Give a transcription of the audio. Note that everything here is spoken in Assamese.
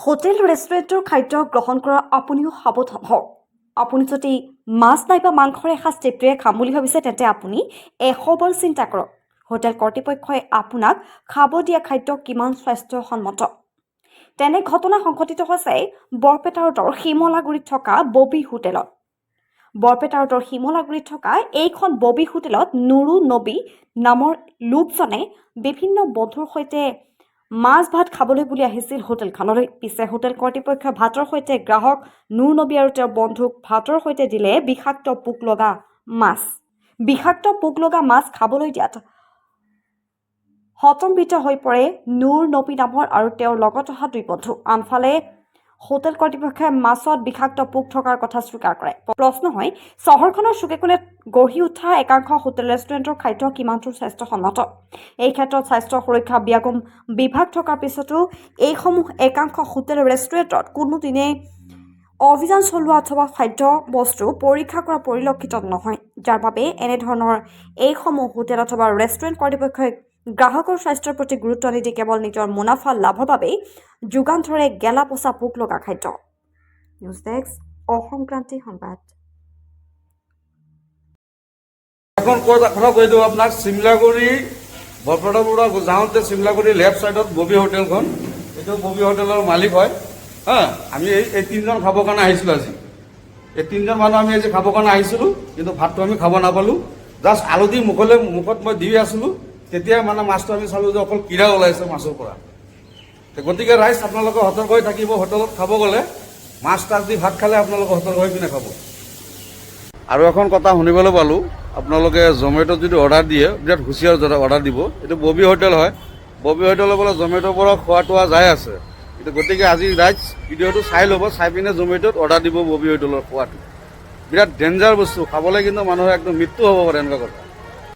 হোটেল ৰেষ্টুৰেণ্টৰ খাদ্য গ্ৰহণ কৰা আপুনিও সাৱধান হওক। আপুনি যদি মাছ নাইবা মাংসৰ এসাঁজ তৃপ্তিৰে খাম বুলি ভাবিছে তেন্তে আপুনি 100বাৰ চিন্তা কৰক হোটেল কৰ্তৃপক্ষই আপোনাক খাব দিয়া খাদ্য কিমান স্বাস্থ্যসন্মত। তেনে ঘটনা সংঘটিত হৈছে বৰপেটা ৰোডৰ শিমলাগুৰিত থকা ববি হোটেলত। বৰপেটা ৰোডৰ শিমলাগুৰিত থকা এইখন ববি হোটেলত নুৰু নবী নামৰ লোকজনে বিভিন্ন বন্ধুৰ সৈতে মাছ ভাত খাবলৈ বুলি আহিছিল হোটেলখনলৈ। পিছে হোটেল কৰ্তৃপক্ষই ভাতৰ সৈতে গ্ৰাহক নুৰ নবী আৰু তেওঁৰ বন্ধুক ভাতৰ সৈতে দিলে বিষাক্ত পোক লগা মাছ। বিষাক্ত পোক লগা মাছ খাবলৈ দিয়াত হতম্বিত হৈ পৰে নুৰ নবী নামৰ আৰু তেওঁৰ লগত অহা দুই বন্ধু। আনফালে হোটেল কৰ্তৃপক্ষই মাছত বিষাক্ত পোক থকাৰ কথা স্বীকাৰ কৰে। প্ৰশ্ন হয়, চহৰখনৰ চুকে কোণে গঢ়ি উঠা একাংশ হোটেল ৰেষ্টুৰেণ্টৰ খাদ্য কিমান দূৰ স্বাস্থ্যসন্মত? এই ক্ষেত্ৰত স্বাস্থ্য সুৰক্ষা বিভাগ থকাৰ পিছতো এইসমূহ একাংশ হোটেল ৰেষ্টুৰেণ্টত কোনোদিনে অভিযান চলোৱা অথবা খাদ্য বস্তু পৰীক্ষা কৰা পৰিলক্ষিত নহয়, যাৰ বাবে এনেধৰণৰ এইসমূহ হোটেল অথবা ৰেষ্টুৰেণ্ট কৰ্তৃপক্ষই গ্ৰাহকৰ স্বাস্থ্যৰ প্ৰতি গুৰুত্ব নিদি কেৱল নিজৰ মুনাফা লাভৰ বাবে যোগান ধৰে গেলা পচা পোক লগা খাদ্য। নিউজ ডেস্ক, অসম ক্ৰান্তি সংবাদ। এখন কথা কৈ দিওঁ আপোনাক, চিমলাগুৰি বৰপেটাৰ পৰা যাওঁতে চিমলাগুৰি লেফ্ট ছাইডত ববি হোটেলখন, এইটো ববি হোটেলৰ মালিক হয়। আমি এই তিনিজন খাবৰ কাৰণে আহিছিলোঁ আজি। এই তিনিজন মানুহ আমি আজি খাবৰ কাৰণে আহিছিলোঁ, কিন্তু ভাতটো আমি খাব নাপালোঁ। জাষ্ট আলু দি মুখত মই দি আছিলোঁ, তেতিয়া মানে মাছটো আমি চালোঁ যে অকল কিৰা ওলাইছে মাছৰ পৰা। গতিকে ৰাইজ আপোনালোকে সতৰ্ক হৈ থাকিব। হোটেলত খাব গ'লে মাছ তাছ দি ভাত খালে আপোনালোকে সতৰ্ক হৈ পিনে খাব। আৰু এখন কথা শুনিবলৈ পালোঁ, আপোনালোকে জমেট'ত যদি অৰ্ডাৰ দিয়ে, বিৰাট হুঁচিয়াৰ অৰ্ডাৰ দিব। এইটো ববি হোটেল হয়। ববি হোটেলৰ পৰা জমেট'ৰ পৰা খোৱা তোৱা যাই আছে। কিন্তু গতিকে আজি ৰাইজ ভিডিঅ'টো চাই ল'ব, চাই পিনে জমেট'ত অৰ্ডাৰ দিব ববি হোটেলৰ খোৱাটো। বিৰাট ডেঞ্জাৰ বস্তু, খাবলৈ কিন্তু মানুহৰ একদম মৃত্যু হ'ব পাৰে এনেকুৱা কথা।